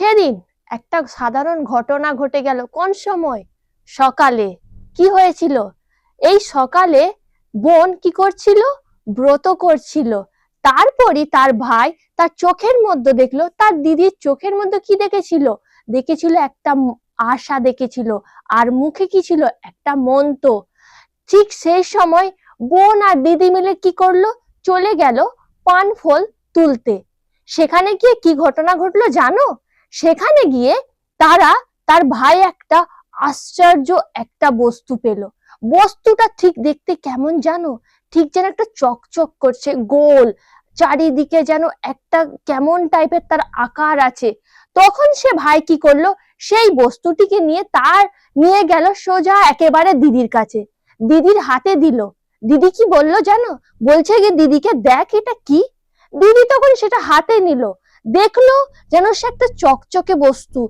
সেদিন একটা সাধারণ ঘটনা ঘটে গেল। কোন সময়? সকালে। কি হয়েছিল? এই সকালে বোন কি করছিল? ব্রত করছিল। তারপরই তার ভাই তার চোখের মধ্যে দেখলো, তার দিদির চোখের মধ্যে কি দেখেছিল? দেখেছিল একটা আশা দেখেছিল, আর মুখে কি ছিল? একটা মন্ত্র। ঠিক সেই সময় বোন আর দিদি মিলে কি করলো? চলে গেল পান ফল তুলতে। সেখানে গিয়ে কি ঘটনা ঘটলো জানো? সেখানে গিয়ে তারা, তার ভাই একটা আশ্চর্য একটা বস্তু পেল। বস্তুটা ঠিক দেখতে কেমন জানো? ঠিক যেন একটা চকচক করছে, গোল, চারিদিকে যেন একটা কেমন টাইপের তার আকার আছে। তখন সে ভাই কি করলো? সেই বস্তুটিকে নিয়ে গেল সোজা একেবারে দিদির কাছে, দিদির হাতে দিল। দিদি কি বললো জানো? বলছে যে দিদিকে দেখ এটা কি। দিদি তখন সেটা হাতে নিল, দেখলো যেন সে একটা চকচকে বস্তু,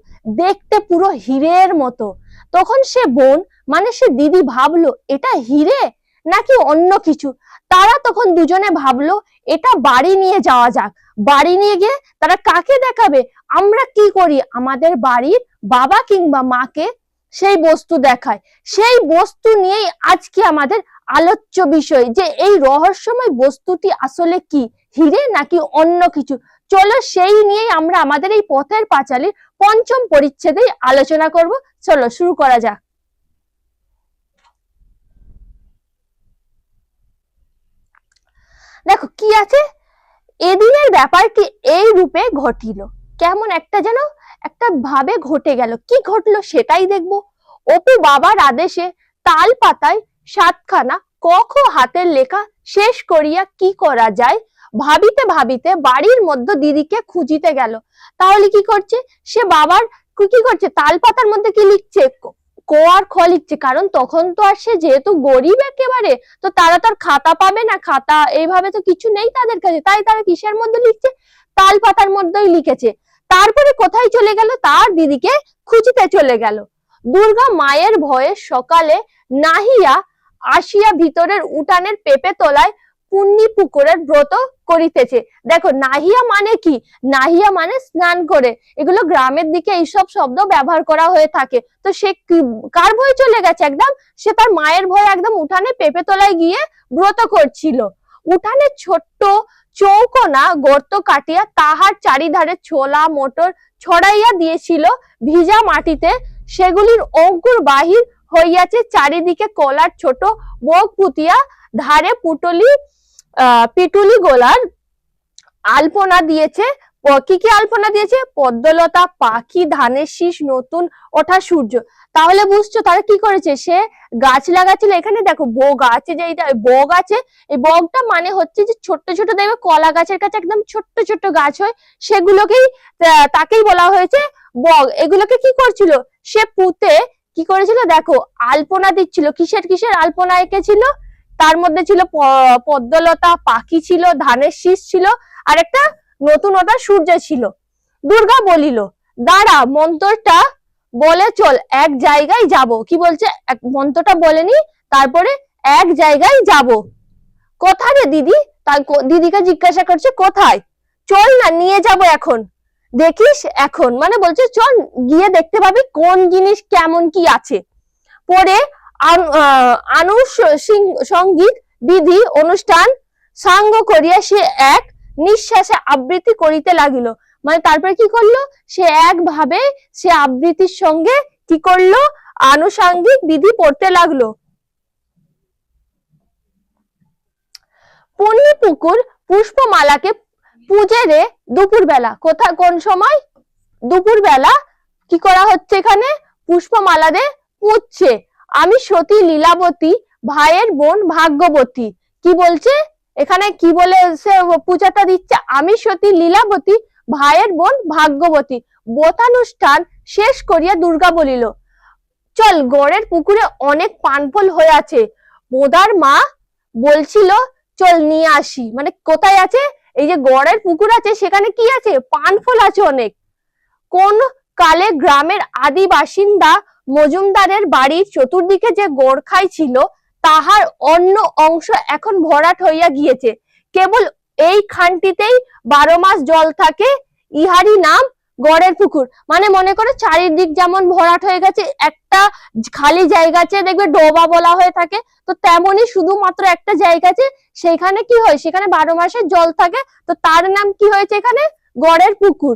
দেখতে পুরো হীরের মতো। তখন সে বোন, মানে সে দিদি ভাবলো এটা হীরে নাকি অন্য কিছু। তারা তখন দুজনে ভাবলো এটা বাড়ি নিয়ে যাওয়া যাক। বাড়ি নিয়ে গিয়ে তারা কাকে দেখাবে? আমরা কি করি, আমাদের বাড়ির বাবা কিংবা মাকে সেই বস্তু দেখায়। সেই বস্তু নিয়েই আজকে আমাদের আলোচ্য বিষয়, যে এই রহস্যময় বস্তুটি আসলে কি, হীরে নাকি অন্য কিছু। চলো সেই নিয়েই আমরা আমাদের এই পথের পাঁচালীর পঞ্চম পরিচ্ছেদে আলোচনা করব। চলো শুরু করা যাক। দেখো কি আছে, এদিনের ব্যাপারটি এই রূপে ঘটিল। কেমন একটা যেন একটা ভাবে ঘটে গেল। কি ঘটলো সেটাই দেখবো। অপু বাবার আদেশে তাল পাতায় 7খানা ক খ হাতের লেখা শেষ করিয়া কি করা যায় ভাবিতে ভাবিতে বাড়ির মধ্যে দিদিকে খুঁজিতে গেল। তাহলে কি করছে সে? বাবার কি করছে? তাল পাতার মধ্যে কি লিখছে? ক আর খ লিখছে। কারণ তখন তো আর সে যেহেতু গরিব একেবারে, তো তারা তো আর খাতা পাবে না, খাতা এইভাবে তো কিছু নেই তাদের কাছে। তাই তারা কিসের মধ্যে লিখছে? তাল পাতার মধ্যেই লিখেছে। তারপরে কোথায় চলে গেল? তার দিদিকে খুঁজিতে চলে গেল। দুর্গা মায়ের ভয়ে সকালে নাহিয়া আসিয়া ভিতরের উঠানের পেঁপে তলায় পুণ্যি পুকুরের ব্রত করিতেছে। দেখো নাহিয়া মানে কি? নাহিয়া মানে স্নান করে। এগুলো গ্রামের দিকে এইসব শব্দ ব্যবহার করা হয়ে থাকে। তো সে কার ভয় চলে গেছে? একদম সে তার মায়ের ভয় একদম উঠানে পেঁপে তলায় গিয়ে ব্রত করছিল। উঠানে ছোট্ট চৌকোনা গর্ত কাটিয়া তাহার চারিধারে ছোলা মটর ছড়াইয়া দিয়েছিল ভিজা মাটিতে। সেগুলির অঙ্কুর বাহির হইয়াছে, চারিদিকে কলার ছোট বোগ পুতিয়া, ধারে পিটুলি গোলার আলপনা দিয়েছে। কি কি আলপনা দিয়েছে? পদ্মলতা, পাখি, ধানের শীষ, নতুন ওঠা সূর্য। তাহলে বুঝছো তারা কি করেছে? সে গাছ লাগাচ্ছিল। এখানে দেখো বগ আছে, যে বগ আছে, এই বগটা মানে হচ্ছে যে ছোট্ট ছোট, দেখবে কলা গাছের কাছে একদম ছোট্ট ছোট্ট গাছ হয়, সেগুলোকেই তাকেই বলা হয়েছে বগ। এগুলোকে কি করছিল? সে পুঁতে কি করেছিল দেখো, আলপনা দিচ্ছিল। কিসের কিসের আলপনা এঁকেছিল? তার মধ্যে ছিল পদ্মলতা, পাখি ছিল, ধানের শীষ ছিল, আর একটা নতুন ওটা সূর্য ছিল। দুর্গা বলিল, দাঁড়া, মন্ত্রটা বলে চল, এক জায়গায় যাব। কি বলছে? মন্ত্রটা বলেনি, তারপরে এক জায়গায় যাব। কোথায় রে দিদি? তার দিদিকে জিজ্ঞাসা করছে কোথায়? চল না, নিয়ে যাব এখন, দেখিস এখন। মানে বলছে চল গিয়ে দেখতে পাবি কোন জিনিস কেমন কি আছে। পরে সঙ্গীত বিধি অনুষ্ঠান সাঙ্গ করিয়া সে এক নিঃশ্বাসে আবৃত্তি করিতে লাগিল। মানে তারপরে কি করলো? সে একভাবে সে আবৃত্তির সঙ্গে কি করলো? আনুষাঙ্গিক বিধি পড়তে লাগলো। পুণ্যি পুকুর পুষ্পমালাকে পূজে রে দুপুর বেলা। কোন সময়? দুপুর বেলা কি করা হচ্ছে? এখানে পুষ্পমালা দিয়ে পুজছে। আমি সতী লীলাবতী, ভাইয়ের বোন ভাগ্যবতী। কি বলছে এখানে? কি বলে সে পূজাটা দিচ্ছে? আমি সতী লীলাবতী, ভাইয়ের বোন ভাগ্যবতী। ব্রতানুষ্ঠান শেষ করিয়া দুর্গা বলিল, চল, গড়ের পুকুরে অনেক পানফল হয়ে আছে। বোদার মা বলছিল চল নিয়ে আসি। মানে কোথায় আছে? এই যে গড়ের পুকুর আছে, সেখানে কি আছে? পানফল আছে অনেক। কোন কালে গ্রামের আদি বাসিন্দা মজুমদারের বাড়ির চতুর্দিকে যে গোরখাই ছিল, তাহার অন্য অংশ এখন ভরাট হইয়া গিয়েছে। কেবল এই খানটিতেই 12 মাস জল থাকে। ইহারই নাম গড়ের পুকুর মানে মনে করো চারিদিক যেমন ভরাট হয়ে গেছে, একটা খালি জায়গা আছে দেখবে ডোবা বলা হয়ে থাকে, তো তেমনই শুধুমাত্র একটা জায়গা আছে, সেখানে কি হয়, সেখানে 12 মাসে জল থাকে, তো তার নাম কি হয়েছে এখানে গড়ের পুকুর।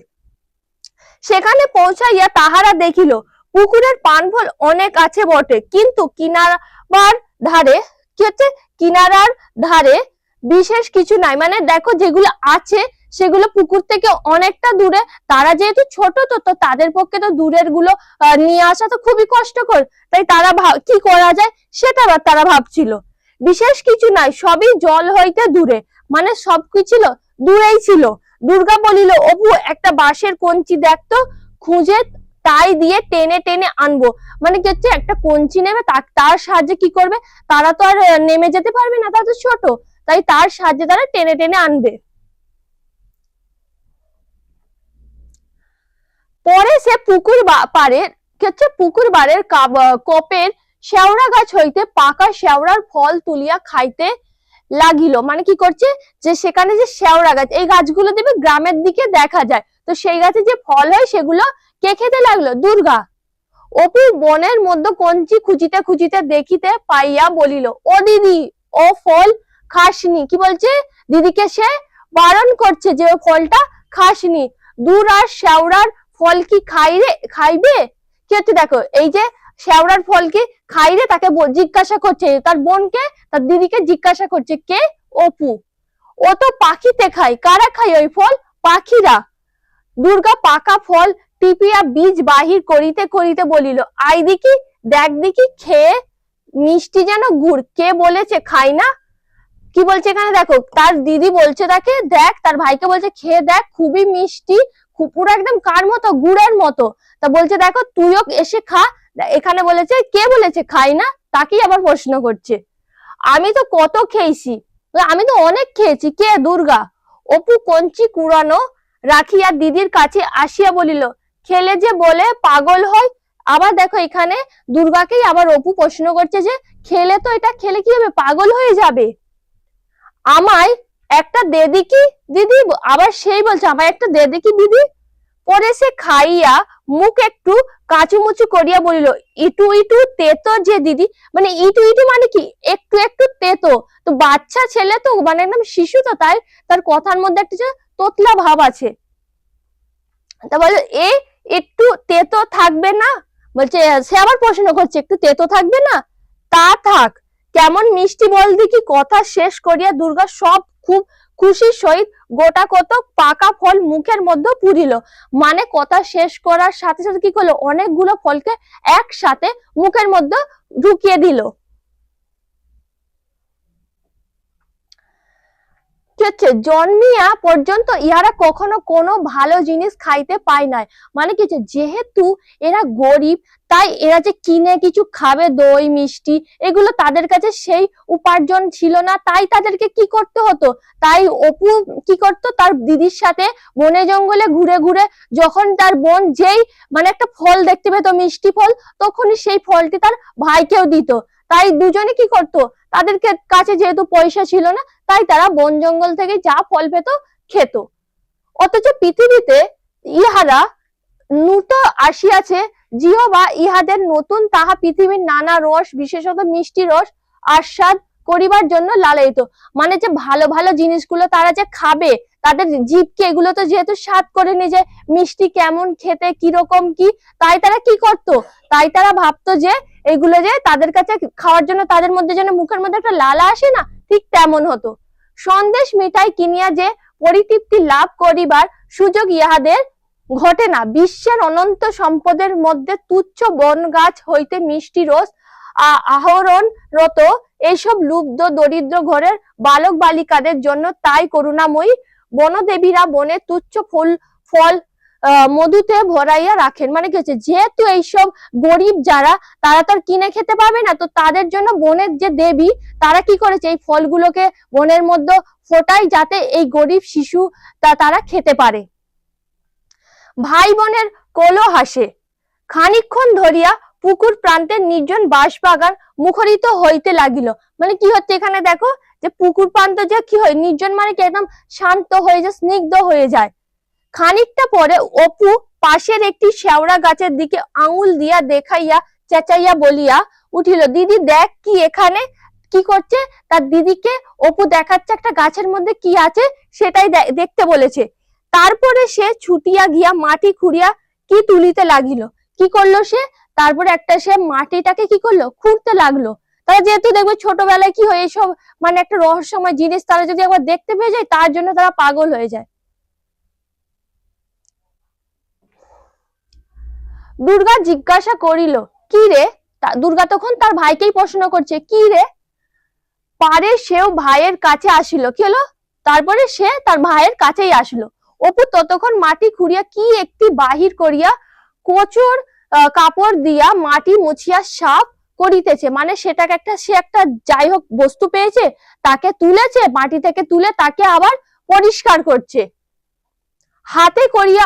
সেখানে পৌঁছাইয়া তাহারা দেখিল পুকুরের পানফল অনেক আছে বটে, কিন্তু কিনারার ধারে কি হচ্ছে, কিনারার ধারে বিশেষ কিছু নাই। মানে দেখো যেগুলো আছে সেগুলো পুকুর থেকে অনেকটা দূরে, তারা যেহেতু ছোট তো তাদের পক্ষে তো দূরের গুলো নিয়ে আসা তো খুবই কষ্টকর, তাই তারা কি করা যায় সেটা তারা ভাবছিল। বিশেষ কিছু নাই, সবই জল হইতে দূরে, মানে সবকিছু দূরেই ছিল। দুর্গা বলিল, অপু একটা বাঁশের কঞ্চি দেখতো, খুঁজে তাই দিয়ে টেনে টেনে আনবো। মানে কি হচ্ছে, একটা কঞ্চি নেবে, তার সাহায্যে কি করবে, তারা তো আর নেমে যেতে পারবে না, তারা তো ছোট, তাই তার সাহায্যে তারা টেনে টেনে আনবে। পরে সে পুকুর পাড়ে কি হচ্ছে, পুকুর বাড়ের কপের শেওড়া গাছ হইতে পাকা শেওড়ার ফল তুলিয়া খাইতে লাগিল। মানে কি করছে, যে সেখানে যে শেওড়া গাছ, এই গাছগুলো দেবে গ্রামের দিকে দেখা যায়, তো সেই গাছে যে ফল হয় সেগুলো কে খেতে লাগলো, দুর্গা। অপু বনের মধ্যে কঞ্চি খুঁজিতে খুঁজিতে দেখিতে পাইয়া বলিল, ও দিদি, ও ফল খাসনি। কি বলছে, দিদিকে সে বারণ করছে যে ও ফলটা খাসনি, দূর আর শেওড়ার ফল কি খাইবে। কি হচ্ছে দেখো, এই যে শেওড়ার ফল কি খাইরে, তাকে জিজ্ঞাসা করছে, তার বোনকে, তার দিদিকে জিজ্ঞাসা করছে কে, অপু। ও তো পাখিতে খায়, কারা খায় ওই ফল, পাখিরা। দুর্গা পাকা ফল টিপিয়া বীজ বাহির করিতে করিতে বলিল, আই দেখি, দেখ দেখি, খেয়ে মিষ্টি যেন গুড়, কে বলেছে খাই না। কি বলছে এখানে দেখো, তার দিদি বলছে তাকে, দেখ, তার ভাইকে বলছে খেয়ে দেখ, খুবই মিষ্টি, পুরো একদম কার মতো, গুড়ের মতো। তা বলছে দেখো তুইও এসে খা। এখানে বলেছে কে বলেছে খাই না, তাকেই আবার প্রশ্ন করছে। আমি তো কত খেয়েছি, আমি তো অনেক খেয়েছি, কে, দুর্গা। অপু কঞ্চি কুড়ানো রাখিয়া দিদির কাছে আসিয়া বলিল, খেলে যে বলে পাগল হয়। আবার দেখো এখানে দুর্গাকেই আবার অপু প্রশ্ন করছে যে খেলে, তো এটা খেলে কি হবে, পাগল হয়ে যাবে, আমায় একটা দে দেখি দিদি। আবার সেই বলছে আমায় একটা দে দেখি দিদি। পরে সে খাইয়া মুখ একটু কাচুমুচু করিয়া বলিল, ইটু ইটু তেতো যে দিদি। মানে ইটু ইটু মানে কি, একটু একটু তেতো, তো বাচ্চা ছেলে তো, মানে একদম শিশু, তো তাই তার কথার মধ্যে একটা যে তোতলা ভাব আছে। তা বলে এ একটু তেতো থাকবে না, বলছে, সে আবার প্রশ্ন করছে একটু তেতো থাকবে না, তা থাক, কেমন মিষ্টি বল দেখি। কথা শেষ করিয়া দুর্গা সব খুব খুশির সহিত গোটা কত পাকা ফল মুখের মধ্যে পুরিল। মানে কথা শেষ করার সাথে সাথে কি করলো, অনেকগুলো ফলকে একসাথে মুখের মধ্যে ঢুকিয়ে দিল। হচ্ছে, জন্মিয়া পর্যন্ত ইহারা কখনো কোনো ভালো জিনিস খাইতে পায় নাই। মানে কি হচ্ছে, যেহেতু এরা গরিব, তাই এরা যে কিনে কিছু খাবে, দই মিষ্টি, এগুলো তাদের কাছে সেই উপার্জন ছিল না, তাই তাদেরকে কি করতে হতো, তাই অপু কি করতো, তার দিদির সাথে বনে জঙ্গলে ঘুরে ঘুরে, যখন তার বোন যেই মানে একটা ফল দেখতে পেত, মিষ্টি ফল, তখনই সেই ফলটি তার ভাইকেও দিত। তাই দুজনে কি করতো, তাদের কাছে যেহেতু পয়সা ছিল না, তাই তারা বন জঙ্গল থেকে যা ফল পেত খেত। অথচ পৃথিবীতে ইহারা নূত আসিয়াছে, জিহবা ইহাদের নতুন, তাহা পৃথিবীর নানা রস, বিশেষত মিষ্টি রস আস্বাদ করিবার জন্য লালায়িত। মানে যে ভালো ভালো জিনিসগুলো তারা যে খাবে, তাদের জিভকে এগুলো তো যেহেতু স্বাদ করে নিয়ে যে মিষ্টি কেমন খেতে, কিরকম কি, তাই তারা কি করতো, তাই তারা ভাবতো যে এগুলো যে তাদের কাছে খাওয়ার জন্য, তাদের মধ্যে যেন মুখের মধ্যে একটা লালা আসে না, ঠিক তেমন হতো। সন্দেশ মিঠাই কিনিয়া যে পরিতৃপ্তি লাভ করিবার সুযোগ ইহাদের ঘটে না। বিশ্বের অনন্ত সম্পদের মধ্যে তুচ্ছ বন গাছ হইতে মিষ্টি রস আহরণরত এইসব লুব্ধ দরিদ্র ঘরের বালক বালিকাদের জন্য তাই করুণাময়ী বনদেবীরা বনে তুচ্ছ ফল মধুতে ভরাইয়া রাখেন। মানে কি হচ্ছে, যেহেতু এইসব গরিব যারা, তারা তো আর কিনে খেতে পাবে না, তো তাদের জন্য বনের যে দেবী, তারা কি করেছে, এই ফলগুলোকে বনের মধ্যে ফোটাই, যাতে এই গরিব শিশু তারা খেতে পারে। ভাই বোনের কোলো হাসে। খানিকক্ষণ ধরিয়া পুকুর প্রান্তের নির্জন বাঁশবাগান মুখরিত হইতে লাগিল। মানে কি হচ্ছে এখানে দেখো, যে পুকুর প্রান্ত যে কি হয়, নির্জন মানে কি একদম শান্ত হয়ে যায়, স্নিগ্ধ হয়ে যায়। খানিকটা পরে অপু পাশের একটি শেওড়া গাছের দিকে আঙুল দিয়া দেখাইয়া চেঁচাইয়া বলিয়া উঠিল, দিদি দেখ কি এখানে কি করছে। তার দিদিকে অপু দেখাচ্ছে একটা গাছের মধ্যে কি আছে সেটাই দেখতে বলেছে। তারপরে সে ছুটিয়া গিয়া মাটি খুঁড়িয়া কি তুলিতে লাগিল। কি করলো সে, তারপরে একটা সে মাটিটাকে কি করলো, খুঁড়তে লাগলো। তারা যেহেতু দেখবে ছোটবেলায় কি হয় এইসব মানে একটা রহস্যময় জিনিস তারা যদি একবার দেখতে পেয়ে যায় তার জন্য তারা পাগল হয়ে যায়। দুর্গা জিজ্ঞাসা করিল, কি রে। দুর্গা তখন তার ভাইকেই প্রশ্ন করছে, কি রে। পারে সেও ভাইয়ের কাছে আসিল। কি হলো, তারপরে সে তার ভাইয়ের কাছেই আসলো। অপু ততক্ষণ মাটি খুঁড়িয়া কি একটি বাহির করিয়া কচুর কাপড় দিয়া মাটি মুছিয়া সাফ করিতেছে। মানে সেটাকে সে একটা যাই হোক বস্তু পেয়েছে, তাকে তুলেছে, মাটি থেকে তুলে তাকে আবার পরিষ্কার করছে। হাতে করিয়া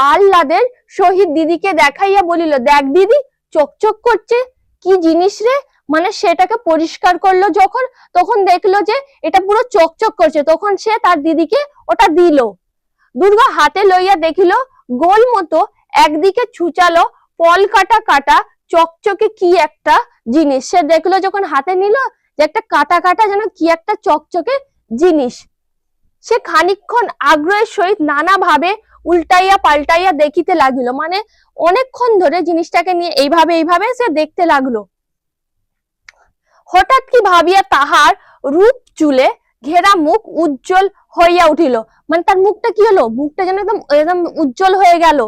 আহ্লাদের সহিত দিদিকে দেখাইয়া বলিল, দেখ দিদি চকচক করছে, কি জিনিস রে। মানে সেটাকে পরিষ্কার করলো যখন, তখন দেখলো যে এটা পুরো চকচক করছে, তখন সে তার দিদিকে ওটা দিল। দুর্গা হাতে লইয়া দেখিল গোল মতো একদিকে ছুচালো ফল কাটা কাটা চকচকে কি একটা জিনিস। সে দেখলো যখন হাতে নিল যে একটা কাটা কাটা যেন কি একটা চকচকে জিনিস। সে খানিকক্ষণ আগ্রহের সহিত নানা ভাবে উল্টাইয়া পাল্টাইয়া দেখিতে লাগিল। মানে অনেকক্ষণ ধরে জিনিসটাকে নিয়ে এইভাবে এইভাবে সে দেখতে লাগলো। হঠাৎ কি ভাবিয়া তাহার রূপ চুলে ঘেরা মুখ উজ্জ্বল হইয়া উঠিল। মানে তার মুখটা কি হলো, মুখটা যেন একদম একদম উজ্জ্বল হয়ে গেল।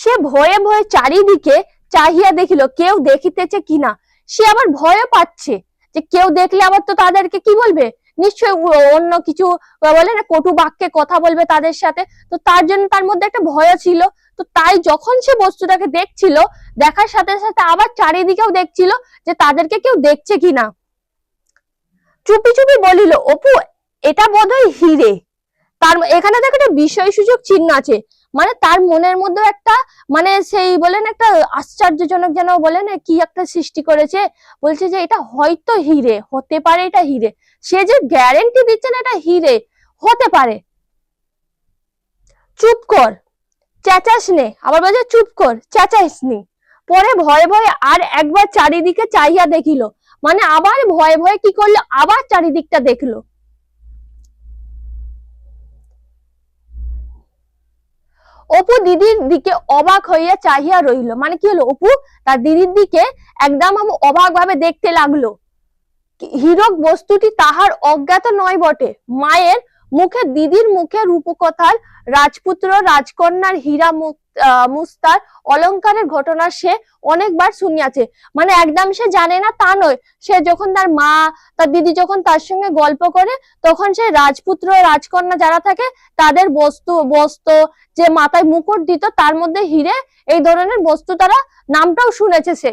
সে ভয়ে ভয়ে চারিদিকে চাহিয়া দেখিল কেউ দেখিতেছে কিনা। সে আবার ভয় পাচ্ছে যে কেউ দেখলে আবার তো তাদেরকে কি বলবে, নিশ্চয়ই অন্য কিছু বলে না, কটু বাক্যে কথা বলবে তাদের সাথে। তো তার জন্য তার মধ্যে একটা ভয় ছিল। তো তাই যখন সে বস্তুটাকে দেখছিল, দেখার সাথে সাথে আবার চারিদিকেও দেখছিল যে তাদেরকে কেউ দেখছে কিনা। চুপি চুপি বলিল, অপু এটা বোধহয় হিরে। তার এখানে দেখো একটা বিষয় সূচক চিহ্ন আছে। মানে তার মনের মধ্যে একটা মানে সেই বলেন একটা আশ্চর্যজনক যেন বলেন কি একটা সৃষ্টি করেছে। বলছে যে এটা হয়তো হিরে, হতে পারে এটা হিরে। সে যে গ্যারেন্টি দিচ্ছে না এটা হিরে হতে পারে। চুপ কর, চেঁচাস নে। আবার বলছে চুপ কর, চেঁচাইস নি। পরে ভয়ে ভয়ে আর একবার চারিদিকে চাইয়া দেখিল। মানে আবার ভয়ে ভয়ে কি করলো, আবার চারিদিকটা দেখলো। অপু দিদির দিকে অবাক হইয়া চাহিয়া রইল। মানে কি হলো, অপু তার দিদির দিকে একদম অবাক ভাবে দেখতে লাগলো। হীরক বস্তুটি তাহার অজ্ঞাত নয় বটে। মায়ের মুখে, দিদির মুখে রূপকথার রাজপুত্র রাজকন্যার হীরা মুস্তার অলংকারের ঘটনা সে অনেকবার শুনিয়াছে। মানে একদম সে জানে না তা নয়। সে যখন তার মা তার দিদি যখন তার সঙ্গে গল্প করে, তখন সে রাজপুত্র রাজকন্যা যারা থাকে তাদের বস্তু যে মাথায় মুকুট দিত তার মধ্যে হিরে এই ধরনের বস্তু তারা নামটাও শুনেছে সে।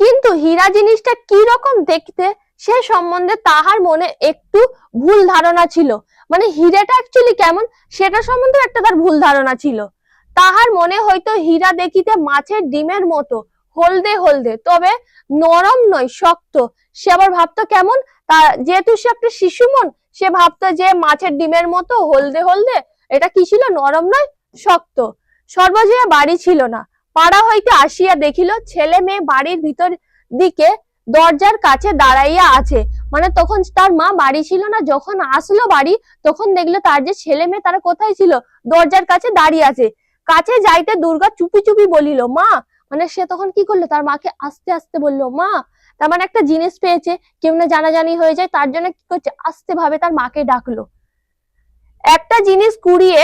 কিন্তু হীরা জিনিসটা কি রকম দেখতে সে সম্বন্ধে তাহার মনে একটু ভুল ধারণা ছিল। মানে হীরাটা অ্যাকচুয়ালি কেমন সেটা সম্বন্ধে একটা তার ভুল ধারণা ছিল। তাহার মনে হয়তো হীরা দেখিতে মাছের ডিমের মতো হলদে হলদে, তবে নরম নয়, শক্ত। সে আবার ভাবতো কেমন, যেহেতু সে একটা শিশু মন, সে ভাবতো যে মাছের ডিমের মতো হলদে হলদে, এটা কি ছিল, নরম নয় শক্ত। সর্বজয়া বাড়ি ছিল না। পাড়া হইতে আসিয়া দেখিল ছেলে মেয়ে বাড়ির ভিতর দিকে দরজার কাছে দাঁড়াইয়া আছে। মানে তখন তার মা বাড়ি ছিল না, যখন আসলো বাড়ি তখন দেখলো তার যে ছেলে মেয়ে তারা কোথায় ছিল, দরজার কাছে দাঁড়িয়ে আছে। কাছে যাইতে দুর্গা চুপি চুপি বলিল, মা। মানে সে তখন কি করলো, তার মাকে আস্তে আস্তে বললো মা। তার মানে একটা জিনিস পেয়েছে, কেউ না জানাজানি হয়ে যায়, তার জন্য কি করছে, আস্তে ভাবে তার মাকে ডাকলো। একটা জিনিস কুড়িয়ে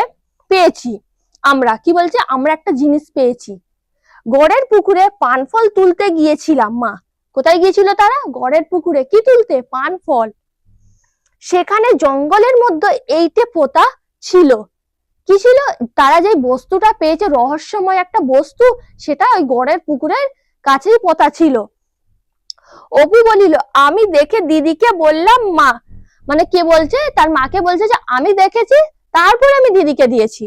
পেয়েছি আমরা, কি বলছে, আমরা একটা জিনিস পেয়েছি। গড়ের পুকুরে পান ফল তুলতে গিয়েছিলাম। মা কোথায় গিয়েছিল তারা, গড়ের পুকুরে কি তুলতে, পান ফল। সেখানে জঙ্গলের মধ্যে এইটে পোতা ছিল। কি ছিল, তারা যে বস্তুটা পেয়েছে রহস্যময় একটা বস্তু, সেটা ওই গড়ের পুকুরের কাছেই পোতা ছিল। অপু বলিল, আমি দেখে দিদিকে বললাম মা। মানে কে বলছে, তার মাকে বলছে যে আমি দেখেছি, তারপর আমি দিদিকে দিয়েছি।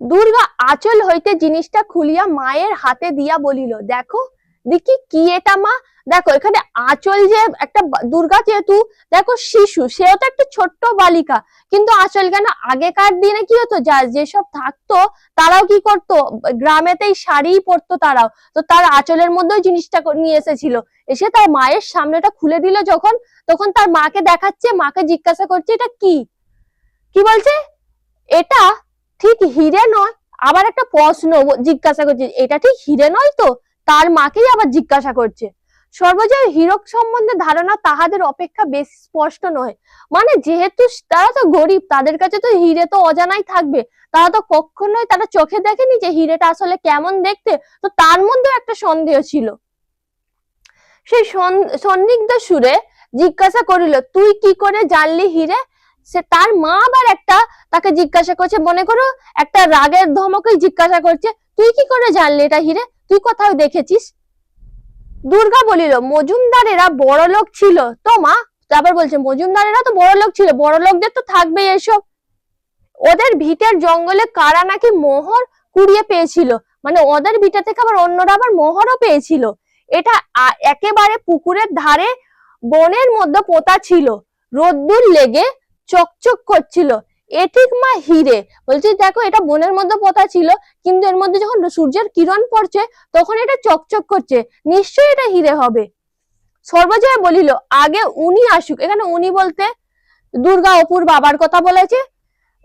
দুর্গা আঁচল হইতে জিনিসটা খুলিয়া মায়ের হাতে দিয়া বলিল, দেখো দেখি কি এটা মা। দেখো এখানে আঁচল যে একটা দুর্গা, যেহেতু দেখো শিশু, সেও তো একটা ছোট্ট বালিকা, কিন্তু আঁচল কেন? আগেকার দিনে কি হতো, যেসব থাকতো তারাও কি করতো, গ্রামেতেই শাড়ি পরতো তারাও, তো তার আঁচলের মধ্যেও জিনিসটা নিয়ে এসেছিল, এসে তার মায়ের সামনেটা খুলে দিল যখন, তখন তার মাকে দেখাচ্ছে, মাকে জিজ্ঞাসা করছে এটা কি, কি বলছে এটা ঠিক হিরে নয়। আবার একটা প্রশ্ন জিজ্ঞাসা করছে, এটা ঠিক হিরে নয় তো? তার মাকেই আবার জিজ্ঞাসা করছে। সর্বজয় হীরক সম্বন্ধে ধারণা তাহাদের অপেক্ষা বেশি স্পষ্ট নয়, মানে যেহেতু তারা তো গরিব, তাদের কাছে তো হিরে তো অজানাই থাকবে, তারা তো কখনোই তারা চোখে দেখেনি যে হিরেটা আসলে কেমন দেখতে, তো তার মধ্যেও একটা সন্দেহ ছিল। সেই সন্দিগ্ধ সুরে জিজ্ঞাসা করিল, তুই কি করে জানলি হিরে? সে তার মা আবার একটা তাকে জিজ্ঞাসা করছে, মনে করো একটা রাগের ধমকে জিজ্ঞাসা করছে, তুই কি করে জানলি এটা হিরে, তুই কোথাও দেখেছিস? দুর্গা বলিল, মজুমদারেরা বড় লোক ছিল তো মা। তারপর বলছে মজুমদারেরা তো বড় লোক ছিল, বড় লোকদের তো থাকবেই এসব, ওদের ভিটের জঙ্গলে কারা নাকি মোহর কুড়িয়ে পেয়েছিল, মানে ওদের ভিটা থেকে আবার অন্যরা আবার মোহরও পেয়েছিল। এটা একেবারে পুকুরের ধারে বনের মধ্যে পোতা ছিল, রোদ্দুর লেগে চকচক করছিল, এ ঠিক মা হিরে। বলছি দেখো এটা বনের মধ্যে পোতা ছিল, কিন্তু এর মধ্যে যখন সূর্যের কিরণ পড়ছে তখন এটা চকচক করছে, নিশ্চয়ই এটা হিরে হবে। সর্বজয়া বলিল, আগে উনি আসুক। এখানে উনি বলতে দুর্গা অপুর বাবার কথা বলেছে,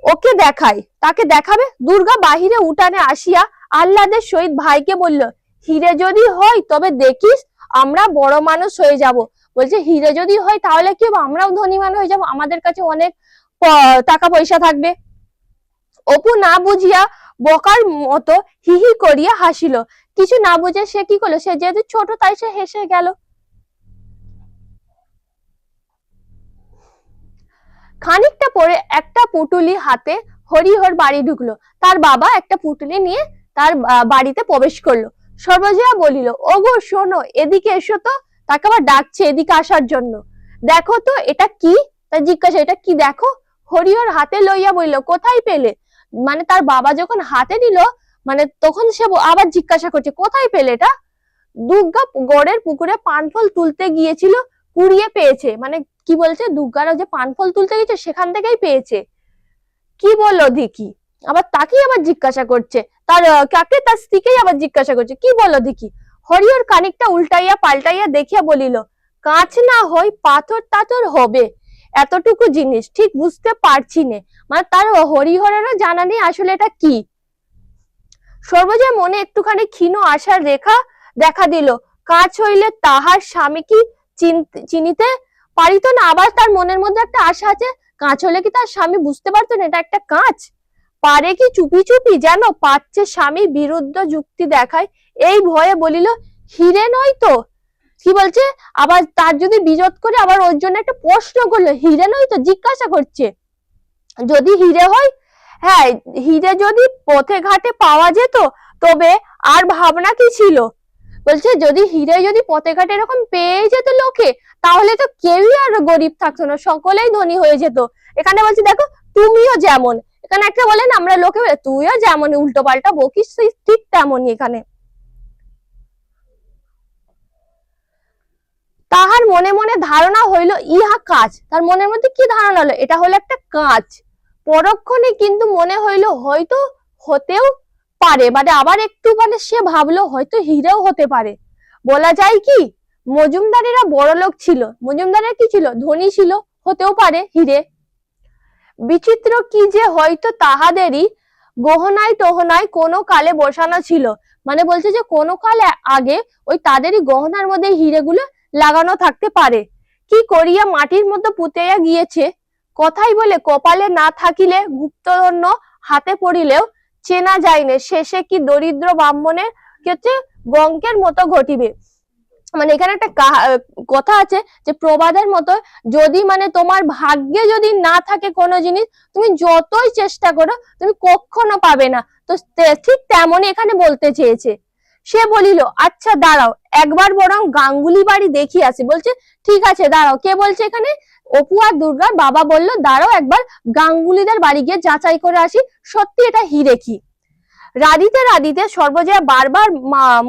ওকে দেখাই, তাকে দেখাবে। দুর্গা বাহিরে উঠানে আসিয়া আহ্লাদের সহিত ভাইকে বলল, হিরে যদি হয় তবে দেখিস আমরা বড় মানুষ হয়ে যাব। বলছে হিরে যদি হয় তাহলে কি হবে, আমরাও ধনী মানুষ হয়ে যাব, আমাদের কাছে অনেক টাকা পয়সা থাকবে। অপু না বুঝিয়া বকার মতো হি হি করিয়া হাসিল, কিছু না বুঝে সে কি করলো, সে যেহেতু ছোট তাই সে হেসে গেল। খানিকটা পরে একটা পুটুলি হাতে হরিহর বাড়ি ঢুকলো, তার বাবা একটা পুটুলি নিয়ে তার বাড়িতে প্রবেশ করলো। সর্বজয়া বলিল, ওগো শোনো, এদিকে এসো তো। তাকে আবার ডাকছে এদিকে আসার জন্য। দেখো তো এটা কি, তার জিজ্ঞাসা এটা কি দেখো। হরিহর হাতে লইয়া বলল, কোথায় পেলে? মানে তার বাবা যখন হাতে নিল, মানে তখন সে আবার জিজ্ঞাসা করছে কোথায় পেলে এটা। দুর্গা গড়ের পুকুরে পানফল তুলতে গিয়েছিল, কুড়িয়ে পেয়েছে, মানে কি বলছে, দুর্গারা যে পানফল তুলতে গেছে সেখান থেকেই পেয়েছে। কি বললো দেখি, আবার তাকেই আবার জিজ্ঞাসা করছে, তার কাকে, তার স্ত্রীকেই আবার জিজ্ঞাসা করছে, কি বললো দেখি। হরিহর খানিকটা উল্টাইয়া পাল্টাইয়া দেখিয়া বলিল, কাঁচ না হয় পাথর টাথর হবে, এতটুকু জিনিস ঠিক বুঝতে পারছি নে। মানে তার হরিহরেরও জানা নেই আসলে এটা কি। সর্বজয়া মনে একটুখানি ক্ষীণ আশার রেখা দেখা দিল, কাজ হইলে তাহার স্বামী কি চিনিতে পারিত না। আবার তার মনের মধ্যে একটা আশা আছে, কাঁচ হলে কি তার স্বামী বুঝতে পারতো না এটা একটা কাঁচ? পারে কি চুপি চুপি যেন পাচ্ছে স্বামী বিরুদ্ধ যুক্তি দেখায়, এই ভয়ে বলিল, হিরে নয় তো? কি বলছে, আবার তার যদি বিরোধ করে আবার ওর জন্য একটা প্রশ্ন করলো, হিরে নয় তো জিজ্ঞাসা করছে। যদি হিরে হয়, হ্যাঁ হিরে যদি পথে ঘাটে পাওয়া যেত তবে আর ভাবনা কি ছিল। বলছে যদি হিরে যদি পথে ঘাটে এরকম পেয়ে যেত লোকে, তাহলে তো কেউই আর গরিব থাকতো না, সকলেই ধনী হয়ে যেত। এখানে বলছে দেখো তুমিও যেমন, এখানে একটা বলেন আমরা লোকে বলে তুইও যেমন উল্টো পাল্টা বকিস ঠিক তেমনই এখানে। তাহার মনে মনে ধারণা হইল ইহা কাঁচ। তার মনের মধ্যে কি ধারণা হলো, এটা হলো একটা কাঁচ। পরক্ষণে কিন্তু মনে হইল হয়তো হতেও পারে, মানে আবার একটু মানে সে ভাবলো হয়তো হিরেও হতে পারে। বলা যায় কি, মজুমদারেরা বড় লোক ছিল, মজুমদারের কি ছিল, ধনী ছিল, হতেও পারে হিরে। বিচিত্র কি যে হয়তো তাহাদেরই গহনায় টহনায় কোনো কালে বসানো ছিল, মানে বলছে যে কোনো কালে আগে ওই তাদেরই গহনার মধ্যে হিরেগুলো লাগানো থাকতে পারে। কি করিয়া মাটির মধ্যে পুঁতিয়া গিয়েছে, কথাই বলে কপালে না থাকিলে গুপ্তধন্য হাতে পড়িলেও চেনা যায় না, শেষে কি দরিদ্র ব্রাহ্মণের ক্ষেত্রে গঙ্কের মতো ঘটিবে। মানে এখানে একটা কথা আছে যে প্রবাদের মতো, যদি মানে তোমার ভাগ্যে যদি না থাকে কোনো জিনিস, তুমি যতই চেষ্টা করো তুমি কখনো পাবে না। তো ঠিক তেমনই এখানে বলতে চেয়েছে। সে বলিল, আচ্ছা দাঁড়াও একবার বরং গাঙ্গুলি বাড়ি দেখি আসি। বলছে ঠিক আছে দাঁড়াও, কে বলছে এখানে, অপু আর দুর্গার বাবা বললো দাঁড়াও একবার গাঙ্গুলিদের বাড়ি গিয়ে যাচাই করে আসি সত্যি এটা হিরে কি। রাধিতে রাধিতে সর্বজয়া বারবার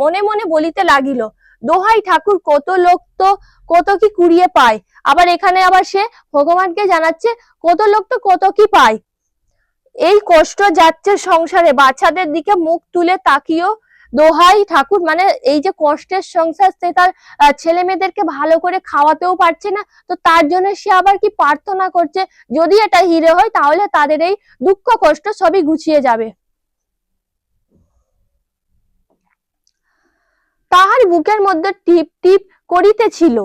মনে মনে বলিতে লাগিল, দোহাই ঠাকুর, কত লোক তো কত কি কুড়িয়ে পায়, আবার এখানে আবার সে ভগবানকে জানাচ্ছে কত লোক তো কত কি পায়। এই কষ্ট যাচ্ছে সংসারে, বাচ্চাদের দিকে মুখ তুলে তাকিয়েও দোহাই ঠাকুর, মানে এই যে কষ্টের সংসার, সে তার ছেলে মেয়েদেরকে ভালো করে খাওয়াতেও পারছে না, তো তার জন্য সে আবার কি প্রার্থনা করছে, যদি এটা হিরে হয় তাহলে তাদের এই দুঃখ কষ্ট সবই ঘুচিয়ে যাবে। তাহার বুকের মধ্যে টিপ টিপ করিতেছিল।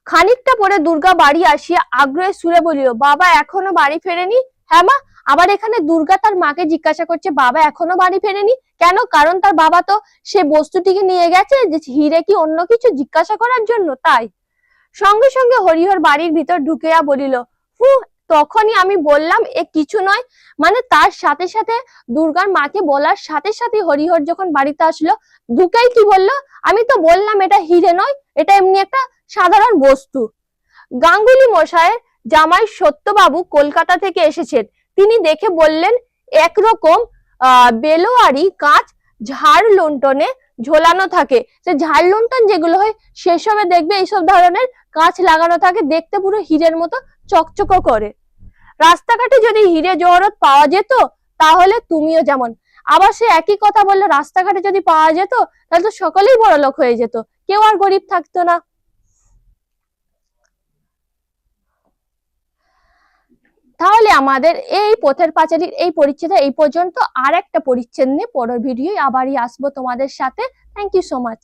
খানিকটা পরে দুর্গা বাড়ি আসিয়া আগ্রহে সুরে বলিল, বাবা এখনো বাড়ি ফেরেনি? হ্যাঁ মা। আবার এখানে দুর্গা তার মাকে জিজ্ঞাসা করছে, বাবা এখনো বাড়ি ফেরেনি কেন? কারণ তার বাবা তো সে বস্তুটিকে নিয়ে গেছে, যে হিরে কি অন্য কিছু জিজ্ঞাসা করার জন্য, তাই। সঙ্গে সঙ্গে হরিহর বাড়ির ভিতর ঢুকিয়া বলিল, হু, তখনই আমি বললাম এ কিছু নয়। মানে তার সাথে সাথে দুর্গার মাকে বলার সাথে সাথে হরিহর যখন বাড়িতে আসলো, ঢুকেই কি বললো, আমি তো বললাম এটা হিরে নয়, এটা এমনি একটা সাধারণ বস্তু। গাঙ্গুলি মশাইয়ের জামাই সত্যবাবু কলকাতা থেকে এসেছেন। তিনি দেখে বললেন, একরকম বেলোয়ারি কাঁচ ঝাড় লুণ্ঠনে ঝোলানো থাকে। যে ঝাড় লুণ্ঠন যেগুলো হয় সেসবে দেখবে এইসব ধরনের কাঁচ লাগানো থাকে, দেখতে পুরো হীরের মতো চকচক করে। রাস্তাঘাটে যদি হিরে জহরত পাওয়া যেত তাহলে তুমিও যেমন। আবার সে একই কথা বললো, রাস্তাঘাটে যদি পাওয়া যেত তাহলে তো সকলেই বড়লোক হয়ে যেত, কেউ আর গরিব থাকতো না। তাহলে আমাদের এই পথের পাঁচালীর এই পরিচ্ছেদে এই পর্যন্ত। আর একটা পরিচ্ছেদ নিয়ে পরের ভিডিও আবারই আসবো তোমাদের সাথে। Thank you so much.